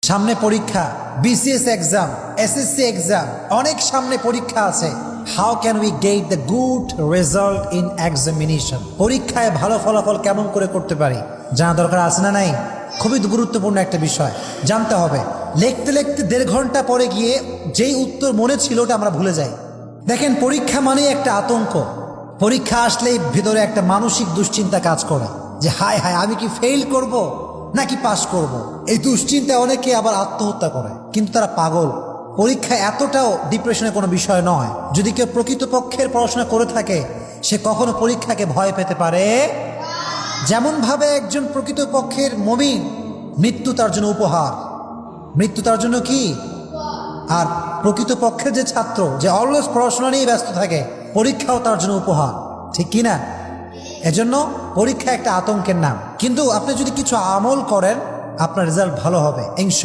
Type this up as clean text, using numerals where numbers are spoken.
সামনে পরীক্ষা, BCS exam, SSC exam, অনেক সামনে পরীক্ষা আছে। How can we get the good result in examination? পরীক্ষায় ভালো ফলাফল কেমন করে করতে পারি জানা দরকার আছে না নাই? খুবই গুরুত্বপূর্ণ একটা বিষয়, জানতে হবে। লিখতে লিখতে 1.5 ঘন্টা পরে গিয়ে যেই উত্তর মনে ছিল ওটা আমরা ভুলে যাই। দেখেন, পরীক্ষা মানে একটা আতঙ্ক। পরীক্ষা আসলেই ভিতরে একটা মানসিক দুশ্চিন্তা কাজ করে যে হায় হায়, আমি কি ফেল করব নাকি পাস করব। এই দুশ্চিন্তা অনেকে আবার আত্মহত্যা করে, কিন্তু তারা পাগল। পরীক্ষা এতটাও ডিপ্রেশনের কোনো বিষয় নয়। যদি কেউ প্রকৃতপক্ষের পড়াশোনা করে থাকে, সে কখনো পরীক্ষাকে ভয় পেতে পারে। যেমন ভাবে একজন প্রকৃতপক্ষের মুমিন, মৃত্যু তার জন্য উপহার। মৃত্যু তার জন্য কি? আর প্রকৃতপক্ষের যে ছাত্র, যে অলওয়েজ পড়াশোনা নিয়ে ব্যস্ত থাকে, পরীক্ষাও তার জন্য উপহার, ঠিক কি না? এজন্য পরীক্ষা একটা আতঙ্কের নাম, কিন্তু আপনি যদি কিছু আমল করেন আপনার রেজাল্ট ভালো হবে ইনশাআল্লাহ।